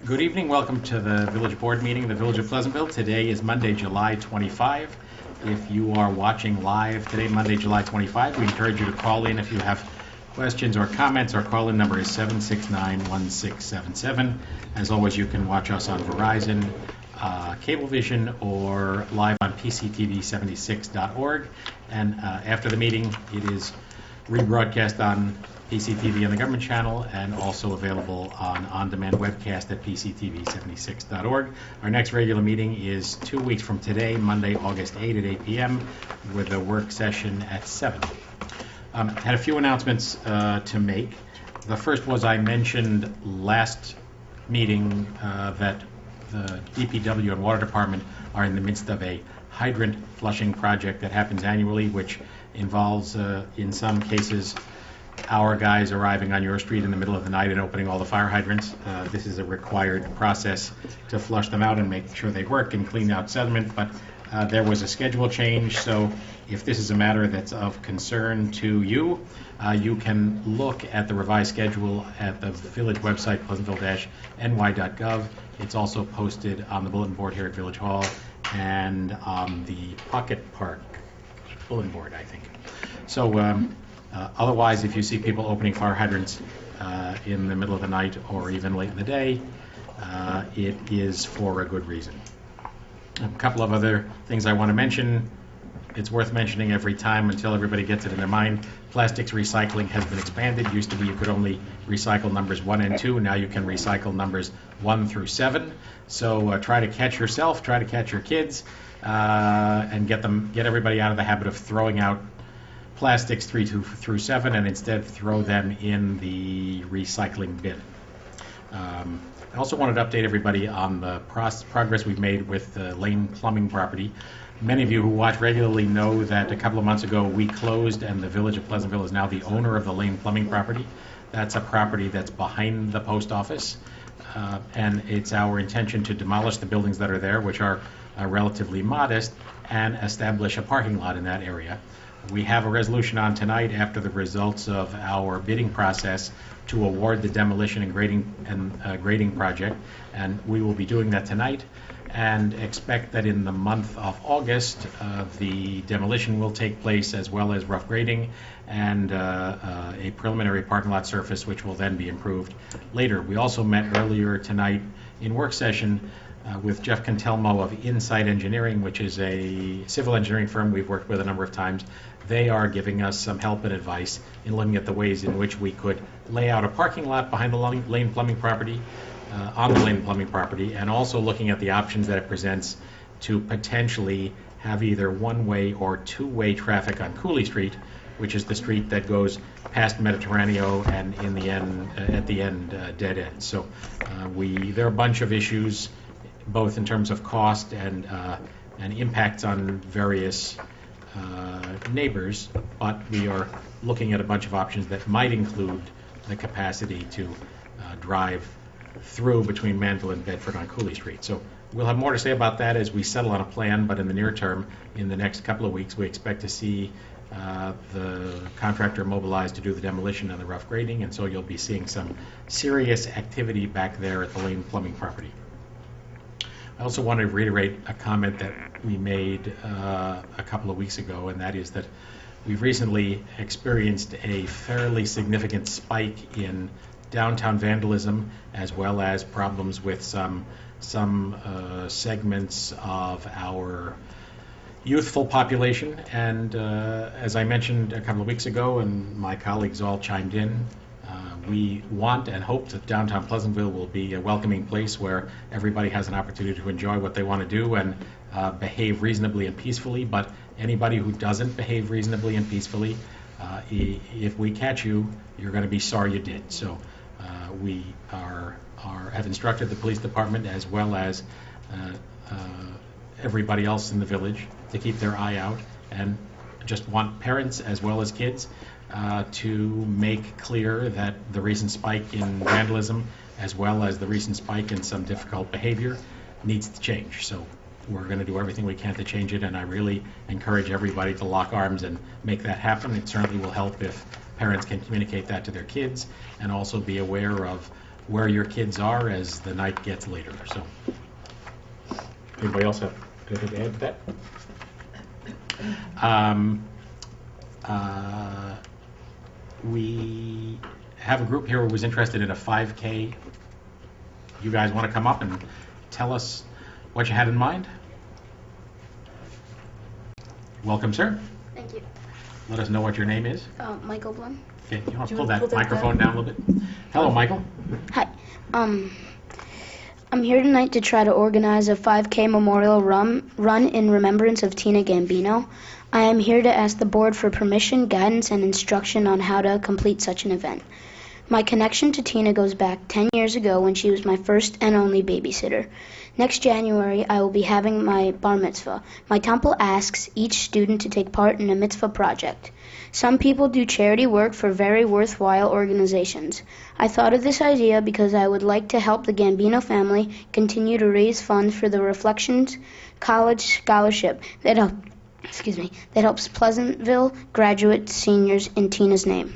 Good evening. Welcome to the Village Board meeting of the Village of Pleasantville. Today is Monday, July 25. If you are watching live today, Monday, July 25, we encourage you to call in if you have questions or comments. Our call-in number is 769-1677. As always, you can watch us on Verizon, Cablevision, or live on PCTV76.org. And after the meeting, it is rebroadcast on PCTV on the government channel and also available on-demand webcast at PCTV76.org. Our next regular meeting is 2 weeks from today, Monday, August 8 at 8 p.m. with a work session at 7. Had a few announcements to make. The first was I mentioned last meeting that the DPW and Water Department are in the midst of a hydrant flushing project that happens annually, which involves, in some cases, our guys arriving on your street in the middle of the night and opening all the fire hydrants. This is a required process to flush them out and make sure they work and clean out sediment, but there was a schedule change, so if this is a matter that's of concern to you, you can look at the revised schedule at the village website, pleasantville-ny.gov. It's also posted on the bulletin board here at Village Hall and on the Pocket Park bulletin board, I think. So otherwise, if you see people opening fire hydrants in the middle of the night or even late in the day, it is for a good reason. A couple of other things I want to mention. It's worth mentioning every time until everybody gets it in their mind. Plastics recycling has been expanded. Used to be you could only recycle numbers 1 and 2. Now you can recycle numbers 1 through 7. So try to catch yourself, try to catch your kids, and get everybody out of the habit of throwing out plastics 3 through 7 and instead throw them in the recycling bin. I also wanted to update everybody on the progress we've made with the Lane Plumbing property. Many of you who watch regularly know that a couple of months ago we closed and the Village of Pleasantville is now the owner of the Lane Plumbing property. That's a property that's behind the post office, and it's our intention to demolish the buildings that are there, which are relatively modest, and establish a parking lot in that area. We have a resolution on tonight after the results of our bidding process to award the demolition and grading project, and we will be doing that tonight and expect that in the month of August the demolition will take place as well as rough grading and a preliminary parking lot surface, which will then be improved later. We also met earlier tonight in work session with Jeff Cantelmo of Insight Engineering, which is a civil engineering firm we've worked with a number of times. They are giving us some help and advice in looking at the ways in which we could lay out a parking lot behind the Lane Plumbing property, on the Lane Plumbing property, and also looking at the options that it presents to potentially have either one-way or two-way traffic on Cooley Street, which is the street that goes past Mediterraneo and in the end, at the end, dead end. So there are a bunch of issues, both in terms of cost and impacts on various neighbors, but we are looking at a bunch of options that might include the capacity to drive through between Manville and Bedford on Cooley Street. So we'll have more to say about that as we settle on a plan, but in the near term, in the next couple of weeks, we expect to see the contractor mobilized to do the demolition and the rough grading, and so you'll be seeing some serious activity back there at the Lane Plumbing property. I also want to reiterate a comment that we made a couple of weeks ago, and that is that we've recently experienced a fairly significant spike in downtown vandalism, as well as problems with some segments of our youthful population. And as I mentioned a couple of weeks ago, and my colleagues all chimed in, we want and hope that downtown Pleasantville will be a welcoming place where everybody has an opportunity to enjoy what they want to do and behave reasonably and peacefully. But anybody who doesn't behave reasonably and peacefully, if we catch you, you're going to be sorry you did. So we have instructed the police department as well as everybody else in the village to keep their eye out, and just want parents as well as kids to make clear that the recent spike in vandalism, as well as the recent spike in some difficult behavior, needs to change. So we're going to do everything we can to change it, and I really encourage everybody to lock arms and make that happen. It certainly will help if parents can communicate that to their kids and also be aware of where your kids are as the night gets later. So, anybody else have anything to add to that? We have a group here who was interested in a 5K. You guys want to come up and tell us what you had in mind? Welcome, sir. Thank you. Let us know what your name is. Michael Blum. Okay, you want Do to you pull want to that pull that microphone down a little bit? Hello, Michael. Hi. I'm here tonight to try to organize a 5K memorial run in remembrance of Tina Gambino. I am here to ask the board for permission, guidance, and instruction on how to complete such an event. My connection to Tina goes back 10 years ago when she was my first and only babysitter. Next January, I will be having my bar mitzvah. My temple asks each student to take part in a mitzvah project. Some people do charity work for very worthwhile organizations. I thought of this idea because I would like to help the Gambino family continue to raise funds for the Reflections College Scholarship that helps Pleasantville graduate seniors in Tina's name.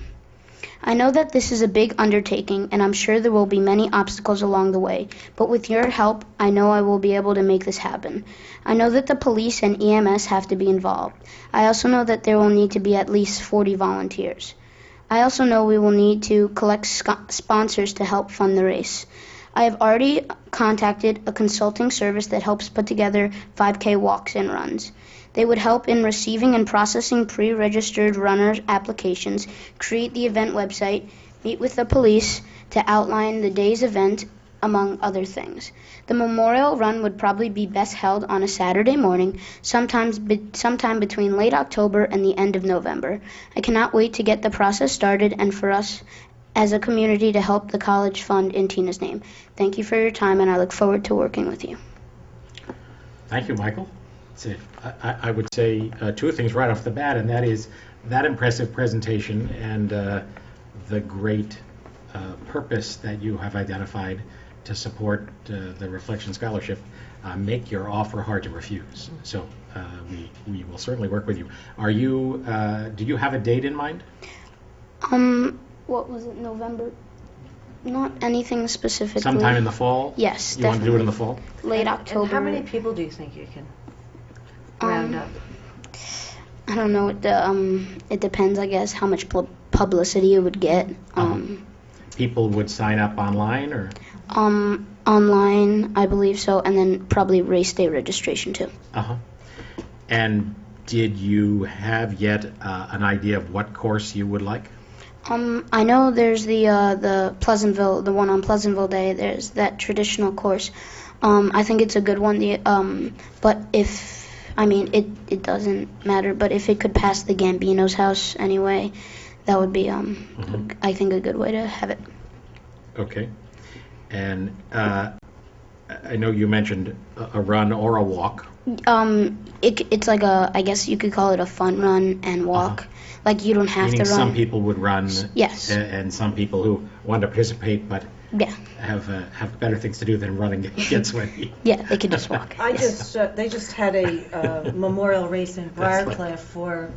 I know that this is a big undertaking, and I'm sure there will be many obstacles along the way, but with your help, I know I will be able to make this happen. I know that the police and EMS have to be involved. I also know that there will need to be at least 40 volunteers. I also know we will need to collect sponsors to help fund the race. I have already contacted a consulting service that helps put together 5K walks and runs. They would help in receiving and processing pre-registered runner applications, create the event website, meet with the police to outline the day's event, among other things. The memorial run would probably be best held on a Saturday morning, sometime between late October and the end of November. I cannot wait to get the process started and for us as a community to help the college fund in Tina's name. Thank you for your time, and I look forward to working with you. Thank you, Michael. I would say two things right off the bat, and that is that impressive presentation and the great purpose that you have identified to support the Reflection Scholarship make your offer hard to refuse. So we will certainly work with you. Are you? Do you have a date in mind? What was it? November? Not anything specifically. Sometime in the fall? Yes, you want to do it in the fall? Late October. And how many people do you think you can round up? I don't know. It depends, I guess, how much publicity it would get. People would sign up online, or? Online, I believe so, and then probably race day registration too. And did you have yet an idea of what course you would like? I know there's the Pleasantville, the one on Pleasantville Day. There's that traditional course. I think it's a good one. But it doesn't matter. But if it could pass the Gambino's house anyway, that would be, I think, a good way to have it. Okay. And I know you mentioned a run or a walk. It's like I guess you could call it a fun run and walk. Like you don't have Meaning to run. some people would run. Yes. And some people who want to participate but Yeah. have better things to do than run and get sweaty. Yeah, they could just walk. They just had a memorial race in That's Briarcliff for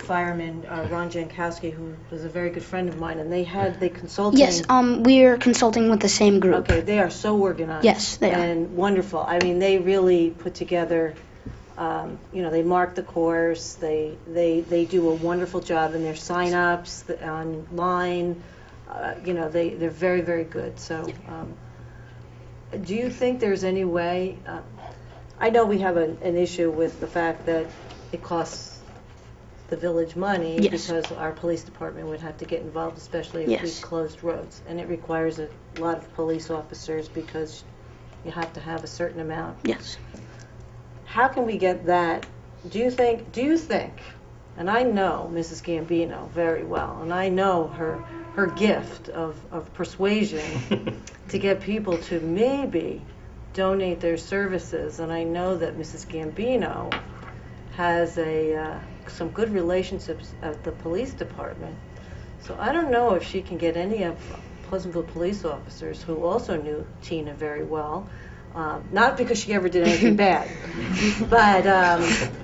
fireman Ron Jankowski, who was a very good friend of mine, and they consulted. Yes, we're consulting with the same group. Okay, they are so organized. Yes, they are. And wonderful. I mean, they really put together. They mark the course. They do a wonderful job in their sign-ups online. They're very, very good. So, do you think there's any way? I know we have an issue with the fact that it costs the village money. Yes. Because our police department would have to get involved, especially if Yes. we closed roads, and it requires a lot of police officers because you have to have a certain amount. Yes. How can we get that? Do you think, and I know Mrs. Gambino very well, and I know her gift of persuasion to get people to maybe donate their services, and I know that Mrs. Gambino has some good relationships at the police department. So I don't know if she can get any of Pleasantville police officers who also knew Tina very well, not because she ever did anything bad, but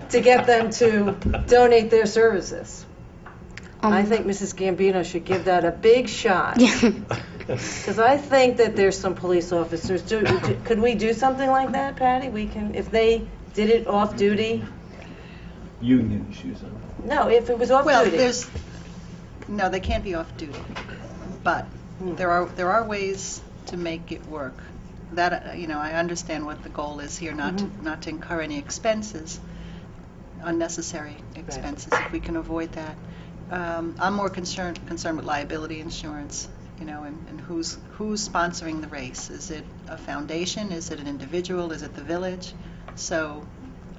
to get them to donate their services. I think Mrs. Gambino should give that a big shot. Yeah. Because I think that there's some police officers, could we do something like that, Patty? We can, if they did it off-duty? Union issues on No, if it was Well, off-duty. no, they can't be off-duty, but there are ways to make it work. That, I understand what the goal is here, not to incur any expenses, unnecessary expenses, if we can avoid that. I'm more concerned with liability insurance, and who's sponsoring the race. Is it a foundation? Is it an individual? Is it the village? So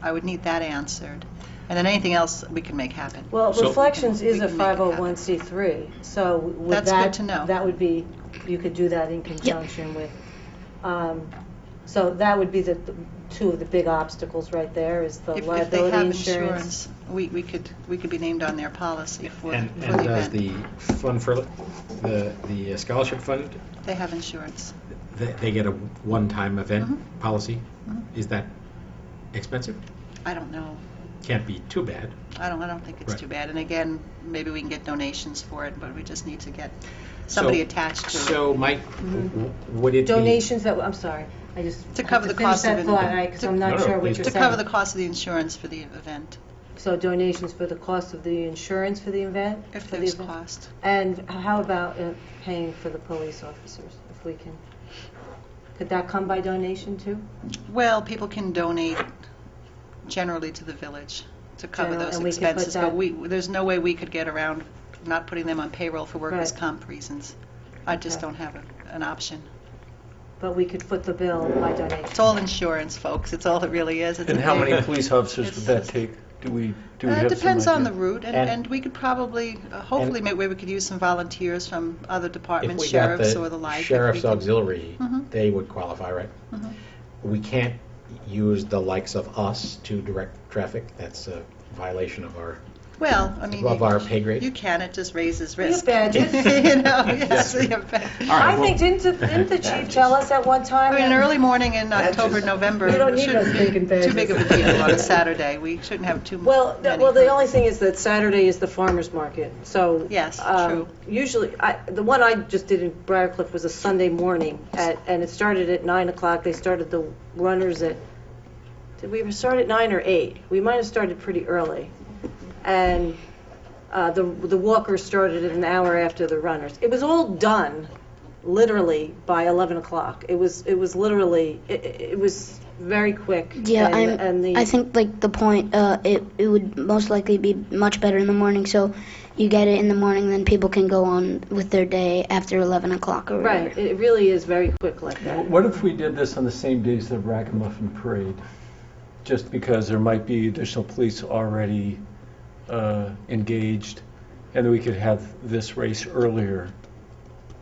I would need that answered. And then anything else we can make happen. Well, So- Reflections is We a can make it happen. 501c3, so would That's good to know. That would be, you could do that in conjunction with, so that would be the two of the big obstacles right there, is the If they liability have insurance. insurance, we could be named on their policy for And the does event. the fund for, the scholarship fund, They have insurance. they get a one-time event Mhm. policy? Is that expensive? I don't know. Can't be too bad. I don't think it's Right. too bad. And again, maybe we can get donations for it, but we just need to get somebody So- attached to it. So, Mike, would it be... Donations that, I'm sorry, I just To have cover the cost of finish it. that thought, because I'm not No, sure what please. you're To saying. cover the cost of the insurance for the event, So donations for the cost of the insurance for the event? if For the there's event? cost. And how about paying for the police officers, if we can? Could that come by donation too? Well, people can donate generally to the village to cover General- those and we could put expenses, that- but there's no way we could get around not putting them on payroll for workers' Right. comp reasons. I just Okay. don't have an option. But we could foot the bill by donation. It's all insurance, folks. It's all it really is. It's And a how big- many police officers would that take? Do we have It some depends on the idea? route, and we could probably, hopefully, maybe we could use some volunteers from other If departments, we got sheriffs or the like. if Sheriff's we could- Auxiliary, Mhm. they would qualify, right? Mhm. We can't use the likes of us to direct traffic. That's a violation of our, Well, I mean, above our pay grade. you can, it just raises We have risk. badges. Yes, we have badges. All right, I think, didn't the chief tell us at one time? I mean, an that- early morning in October, November, You don't need shouldn't those be bacon too big of a badges. deal on a Saturday. We shouldn't have too many. Well, the only thing is that Saturday is the farmer's market, so. Yes, true. Usually, the one I just did in Briarcliff was a Sunday morning, and it started at 9 o'clock. They started the runners at, did we ever start at 9 or 8? We might have started pretty early. And the walkers started at an hour after the runners. It was all done, literally, by 11 o'clock. It was literally, it was very quick. Yeah, and the- I think like the point, it would most likely be much better in the morning. So you get it in the morning, then people can go on with their day after 11 o'clock or whatever. Right, it really is very quick like that. What if we did this on the same days as the Ragamuffin Parade? Just because there might be additional police already engaged, and we could have this race earlier,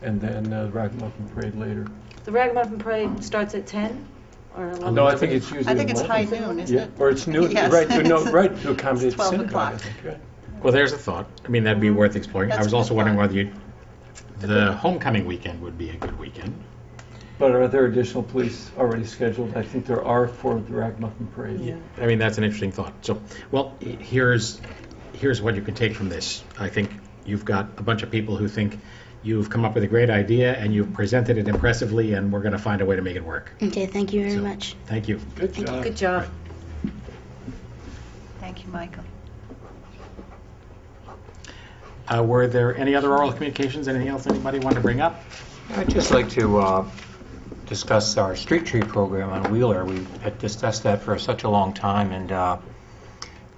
and then the Ragamuffin Parade later. The Ragamuffin Parade starts at 10 or 11? No, I think it's usually I think it's high 11. noon, isn't Yeah, it? or it's noon, Yes. right, to accommodate the 12 synagogue, I o'clock. think, right. Well, there's a thought. I mean, that'd be worth exploring. I That's was a also good wondering thought. whether the homecoming weekend would be a good weekend. But are there additional police already scheduled? I think there are for the Ragamuffin Parade. Yeah. I mean, that's an interesting thought. So, well, here's what you can take from this. I think you've got a bunch of people who think you've come up with a great idea and you've presented it impressively, and we're going to find a way to make it work. Okay, thank you very So, much. Thank you. Good job. Good job. Thank you, Michael. Were there any other oral communications? Anything else anybody wanted to bring up? I'd just like to discuss our street tree program on Wheeler. We had discussed that for such a long time, and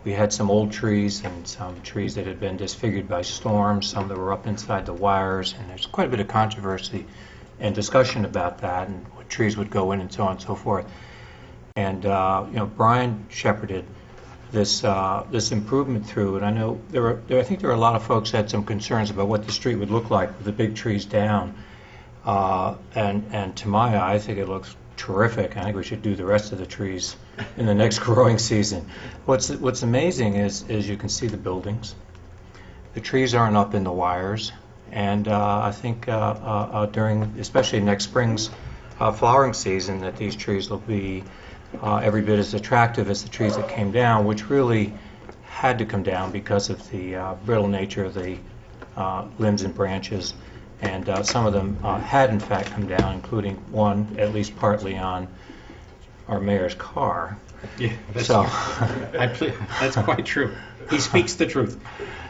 we had some old trees and some trees that had been disfigured by storms, some that were up inside the wires, and there's quite a bit of controversy and discussion about that and what trees would go in and so on and so forth. And Brian shepherded this improvement through, and I know I think there were a lot of folks that had some concerns about what the street would look like with the big trees down. And to my eye, I think it looks terrific. I think we should do the rest of the trees in the next growing season. What's amazing is you can see the buildings. The trees aren't up in the wires, and I think during, especially next spring's flowering season, that these trees will be every bit as attractive as the trees that came down, which really had to come down because of the brittle nature of the limbs and branches, and some of them had in fact come down, including one at least partly on our mayor's car. Yeah, that's, So, that's quite true. He speaks the truth.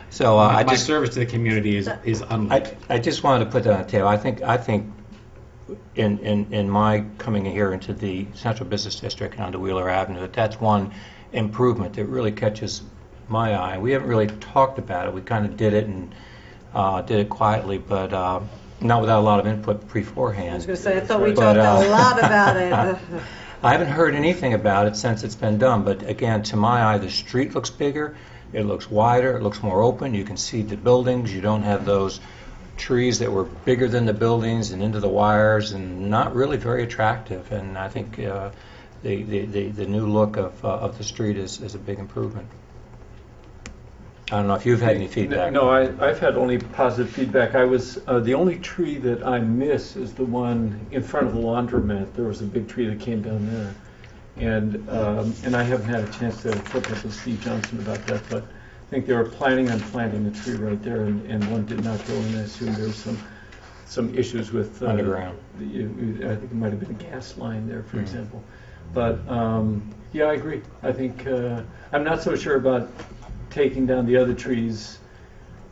so I My just service to the community is unlike. I just wanted to put that on the table. I think in my coming here into the Central Business District and onto Wheeler Avenue, that's one improvement that really catches my eye. We haven't really talked about it. We kind of did it and did it quietly, but not without a lot of input I beforehand. was going to say, I thought we But, talked a lot about it. I haven't heard anything about it since it's been done, but again, to my eye, the street looks bigger, it looks wider, it looks more open, you can see the buildings, you don't have those trees that were bigger than the buildings and into the wires and not really very attractive, and I think the new look of the street is a big improvement. I don't know if you've had any feedback. No, I've had only positive feedback. I was, the only tree that I miss is the one in front of the laundromat. There was a big tree that came down there. And I haven't had a chance to flip up with Steve Johnson about that, but I think they were planning on planting a tree right there, and one did not go in. I assume there was some issues with Underground. I think it might have been a gas line there, for example. But yeah, I agree. I think I'm not so sure about taking down the other trees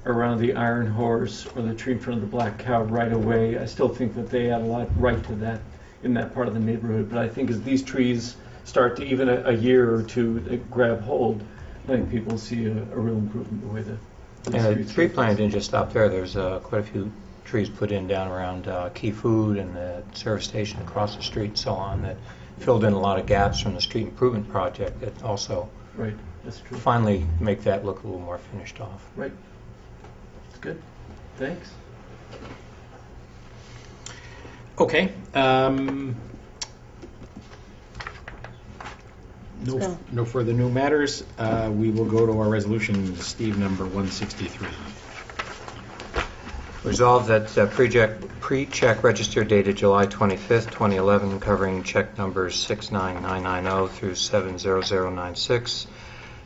around the Iron Horse or the tree in front of the Black Cow right away. I still think that they add a lot right to that in that part of the neighborhood. But I think as these trees start to even a year or two grab hold, I think people see a real improvement in the way that And the streets tree look. planting didn't just stop there. There's quite a few trees put in down around Key Food and the service station across the street and so on that filled in a lot of gaps from the street improvement project that also Right, that's true. finally make that look a little more finished off. Right. It's good. Thanks. Okay. go. No further new matters. We will go to our resolution, Steve, number 163. Resolved that pre-check register dated July 25th, 2011, covering check numbers 69990 through 70096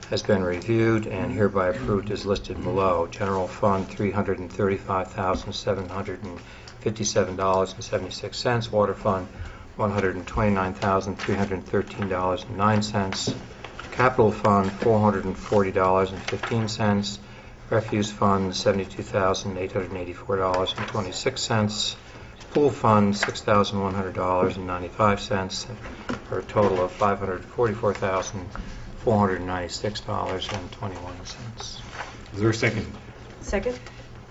has been reviewed and hereby approved as listed below. General Fund $335,757.76. Water Fund $129,313.09. Capital Fund $440.15. Refuse Fund $72,884.26. Pool Fund $6,100.95, for a total of $544,496.21. Is there a second? Second?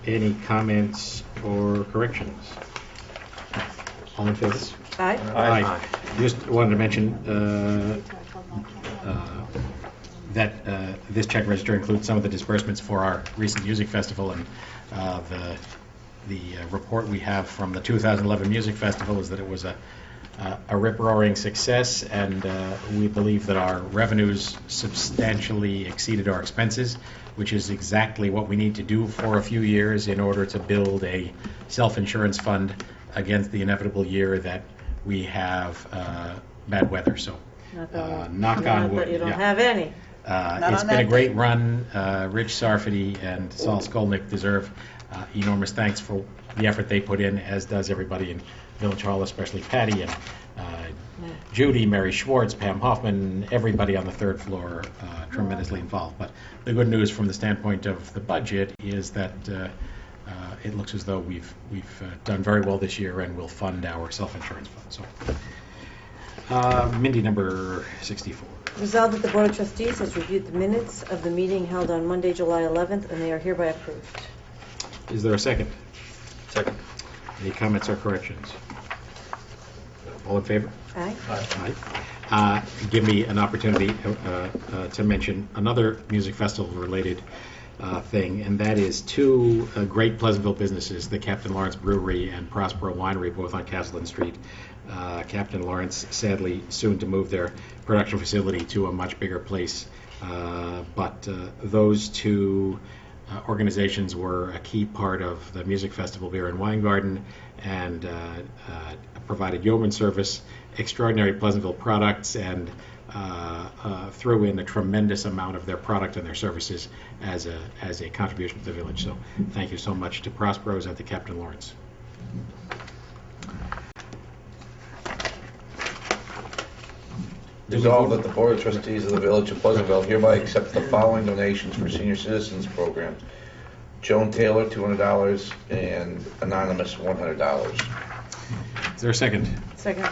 Any comments or corrections? All in favor? Aye. Aye. Just wanted to mention that this check register includes some of the disbursements for our recent music festival, and the report we have from the 2011 Music Festival is that it was a rip-roaring success, and we believe that our revenues substantially exceeded our expenses, which is exactly what we need to do for a few years in order to build a self-insurance fund against the inevitable year that we have bad weather. So, knock on Not wood. that you don't yeah. have any. Not It's on been a that great day. run. Rich Sarfati and Saul Skolnick deserve enormous thanks for the effort they put in, as does everybody in Village Hall, especially Patty and Judy, Mary Schwartz, Pam Hoffman, everybody on the third floor tremendously involved. But the good news from the standpoint of the budget is that it looks as though we've done very well this year and will fund our self-insurance fund. So, Mindy, number 64. Resolved that the Board of Trustees has reviewed the minutes of the meeting held on Monday, July 11th, and they are hereby approved. Is there a second? Second. Any comments or corrections? All in favor? Aye. Aye. Give me an opportunity to mention another music festival-related thing, and that is two great Pleasantville businesses, the Captain Lawrence Brewery and Prospero Winery, both on Caslin Street. Captain Lawrence, sadly, soon to move their production facility to a much bigger place, but those two organizations were a key part of the Music Festival Beer and Wine Garden, and provided yeoman service, extraordinary Pleasantville products, and threw in a tremendous amount of their product and their services as a contribution to the village. So thank you so much to Prospero's and to Captain Lawrence. Resolved that the Board of Trustees of the Village of Pleasantville hereby accepts the following donations for senior citizens program. Joan Taylor, $200, and Anonymous, $100. Is there a second? Second.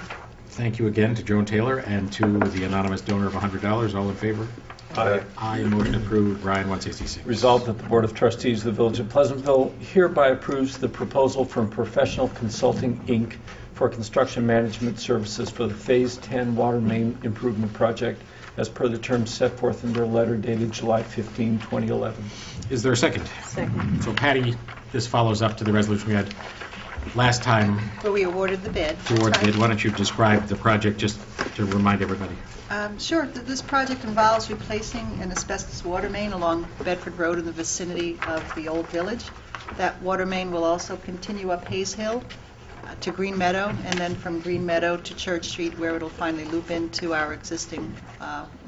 Thank you again to Joan Taylor and to the anonymous donor of $100. All in favor? Aye. Aye. Motion approved. Brian, 166. Resolved that the Board of Trustees of the Village of Pleasantville hereby approves the proposal from Professional Consulting, Inc. for construction management services for the Phase 10 Water Main Improvement Project as per the terms set forth in their letter dated July 15, 2011. Is there a second? Second. So Patty, this follows up to the resolution we had last time Where we awarded the bid. to award the bid. Why don't you describe the project just to remind everybody? Sure. This project involves replacing an asbestos water main along Bedford Road in the vicinity of the old village. That water main will also continue up Hayes Hill to Green Meadow, and then from Green Meadow to Church Street, where it'll finally loop into our existing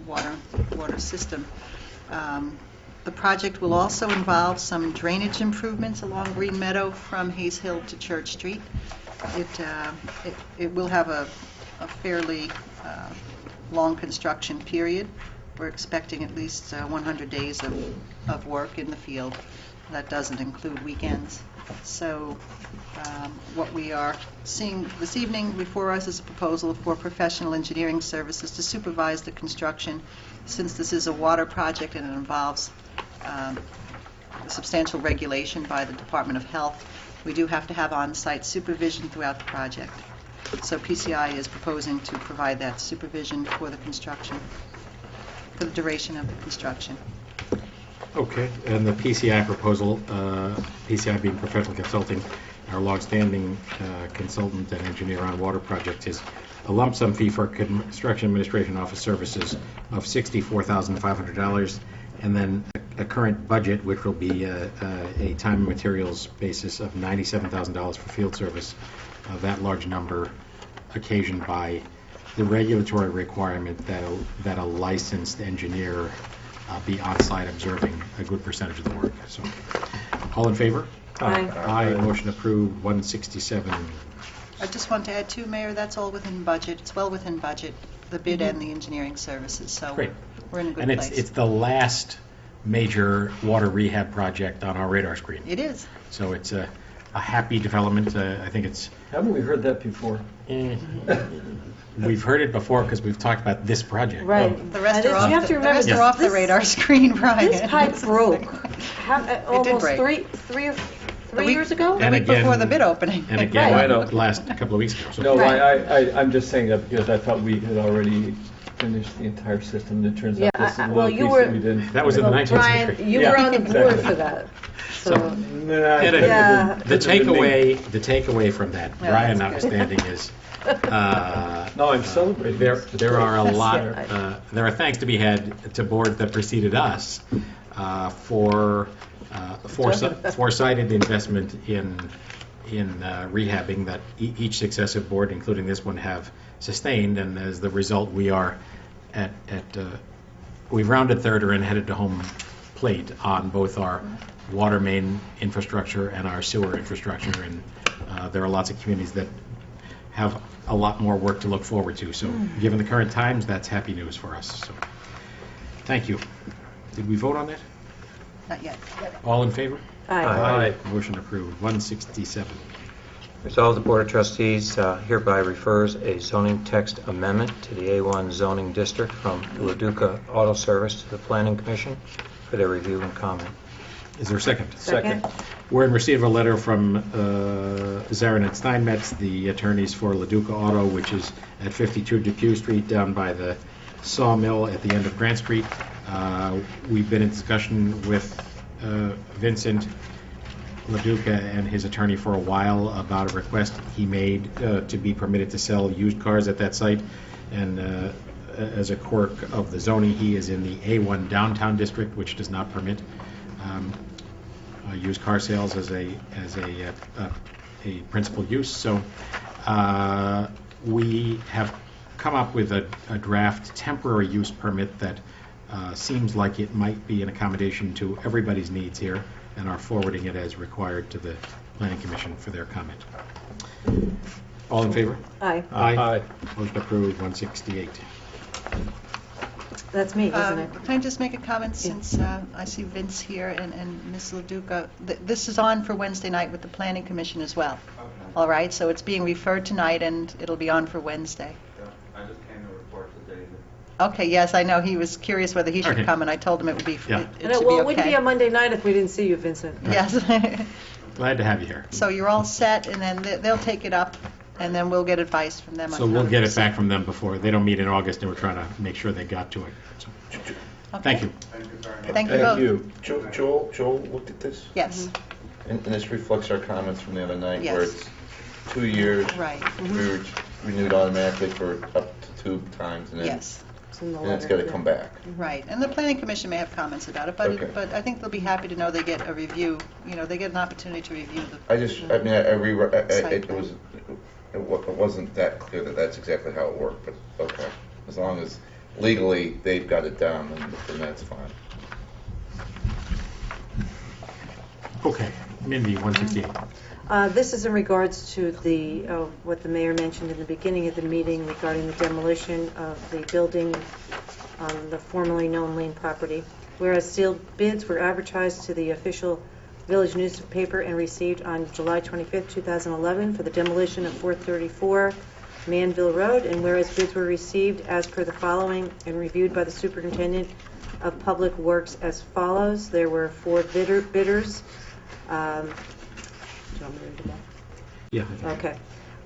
water system. The project will also involve some drainage improvements along Green Meadow from Hayes Hill to Church Street. It will have a fairly long construction period. We're expecting at least 100 days of work in the field. That doesn't include weekends. So what we are seeing this evening before us is a proposal for professional engineering services to supervise the construction. Since this is a water project and it involves substantial regulation by the Department of Health, we do have to have on-site supervision throughout the project. So PCI is proposing to provide that supervision for the construction, for the duration of the construction. Okay, and the PCI proposal, PCI being Professional Consulting, our longstanding consultant and engineer on water projects, is a lump sum fee for construction administration office services of $64,500, and then a current budget, which will be a time and materials basis of $97,000 for field service. That large number occasioned by the regulatory requirement that a licensed engineer be on-site observing a good percentage of the work. So, all in favor? Aye. Aye. Motion approved. 167. I just want to add too, Mayor, that's all within budget. It's well within budget, the bid and the engineering services, so Great. we're in a good And place. it's the last major water rehab project on our radar screen. It is. So it's a happy development. I think it's Haven't we heard that before? we've heard it before because we've talked about this project. Right. The rest And are it's- off you have to the rest remember are off the this- radar screen, Brian. This pipe broke almost break. three week- years ago? The And week again- before the bid opening. And again, Right. the last couple of weeks ago. So No, Right. I'm just saying that because I thought we had already finished the entire system, and it turns out Yeah, this is one well, piece you that were- we didn't. That was in the Well, 19th Brian, century. you Yeah, were on the board exactly. for that. So, Nah, And Yeah. the takeaway from that, Yeah, Brian that's good. notwithstanding, is No, I'm celebrating. there are a lot. Yeah. There are thanks to be had to boards that preceded us for foresighted investment in rehabbing that each successive board, including this one, have sustained. And as the result, we are we've rounded third or and headed to home plate on both our water main infrastructure and our sewer infrastructure. And there are lots of communities that have a lot more work to look forward to. So given the current times, that's happy news for us. So thank you. Did we vote on that? Not yet. All in favor? aye. Motion approved. 167. Resolved, the Board of Trustees hereby refers a zoning text amendment to the A1 zoning district from Leduca Auto Service to the Planning Commission for their review and comment. Is there a second? Second. We're in receipt of a letter from Zarin and Steinmetz, the attorneys for Leduca Auto, which is at 52 Depew Street down by the sawmill at the end of Grant Street. We've been in discussion with Vincent Leduca and his attorney for a while about a request he made to be permitted to sell used cars at that site. And as a quirk of the zoning, he is in the A1 downtown district, which does not permit used car sales as a principal use. So we have come up with a draft temporary use permit that seems like it might be an accommodation to everybody's needs here, and are forwarding it as required to the Planning Commission for their comment. All in favor? Aye. Aye. Motion approved, 168. That's me, isn't it? Can I just make a comment since I see Vince here and Ms. Leduca? This is on for Wednesday night with the Planning Commission as well. All right, so it's being referred tonight and it'll be on for Wednesday. I just came to report to David. Okay, yes, I know he was curious whether he should Okay. come, and I told him it would be, Yeah. it should Well, be it wouldn't be okay. a Monday night if we didn't see you, Vincent. Yes. Glad to have you here. So you're all set, and then they'll take it up, and then we'll get advice from them on So how we'll to get it proceed. back from them before, they don't meet in August, and we're trying to make sure they got to it. So, Okay. thank you. Thank you very much. Thank you both. Thank you. Joel looked at this? Yes, And this reflects our comments from the other night, Yes. where it's 2 years. right, We were renewed automatically for up to 2 times, and then yes, It's in the and it's letter, got to yeah. come back. right. And the Planning Commission may have comments about it, Okay. but I think they'll be happy to know they get a review, they get an opportunity to review the, I just, I mean, Site it plan. was, it wasn't that clear that that's exactly how it worked, but okay. As long as legally they've got it down, then that's fine. Okay, Mindy, 168. This is in regards to the, what the mayor mentioned in the beginning of the meeting regarding the demolition of the building on the formerly known Lane property. Whereas sealed bids were advertised to the official village newspaper and received on July 25th, 2011 for the demolition of 434 Manville Road, and whereas bids were received as per the following and reviewed by the superintendent of public works as follows. There were 4 bidders. Do you want me to read them all? Yeah. Okay.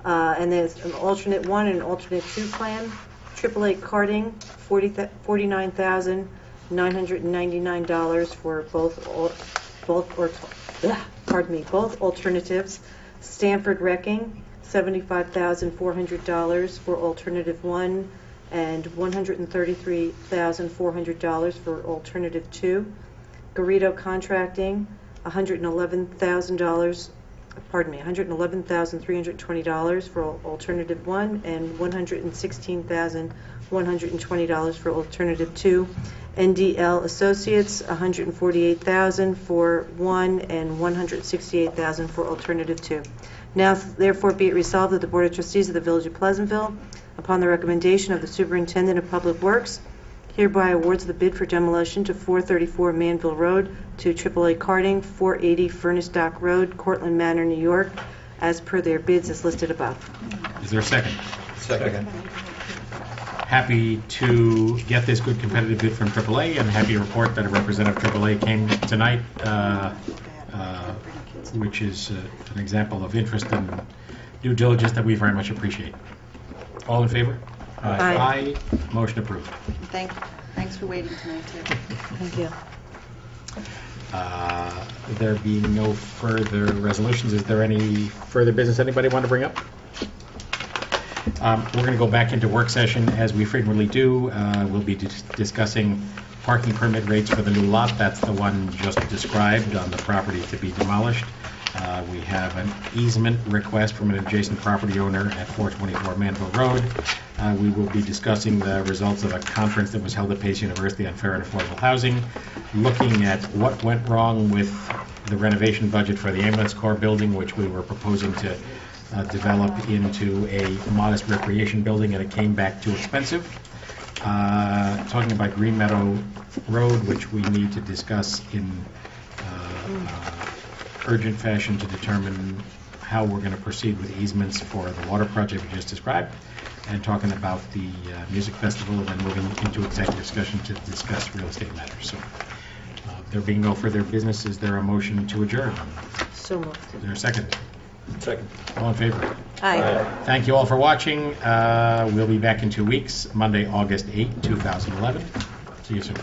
And there's an alternate 1 and an alternate 2 plan. AAA Karting, $49,999 for both alternatives. Stanford Wrecking, $75,400 for alternative 1 and $133,400 for alternative 2. Garrido Contracting, $111,320 for alternative 1 and $116,120 for alternative 2. NDL Associates, $148,000 for 1 and $168,000 for alternative 2. Now therefore be it resolved that the Board of Trustees of the Village of Pleasantville, upon the recommendation of the Superintendent of Public Works, hereby awards the bid for demolition to 434 Manville Road to AAA Karting, 480 Furnace Dock Road, Cortlandt Manor, New York, as per their bids as listed above. Is there a second? Second. Happy to get this good competitive bid from AAA, and happy to report that a representative of AAA came tonight, which is an example of interest and due diligence that we very much appreciate. All in favor? Aye. Motion approved. thanks for waiting tonight, too. Thank you. There being no further resolutions, is there any further business anybody want to bring up? We're going to go back into work session as we frequently do. We'll be discussing parking permit rates for the new lot. That's the one just described on the property to be demolished. We have an easement request from an adjacent property owner at 424 Manville Road. We will be discussing the results of a conference that was held at Pace University on fair and affordable housing, looking at what went wrong with the renovation budget for the ambulance corps building, which we were proposing to develop into a modest recreation building, and it came back too expensive. Talking about Green Meadow Road, which we need to discuss in urgent fashion to determine how we're going to proceed with easements for the water project we just described, and talking about the music festival, and then moving into executive discussion to discuss real estate matters. So, there being no further business, is there a motion to adjourn? So moved. Is there a second? Second. All in favor? Aye. Thank you all for watching. We'll be back in 2 weeks, Monday, August 8, 2011. See you soon.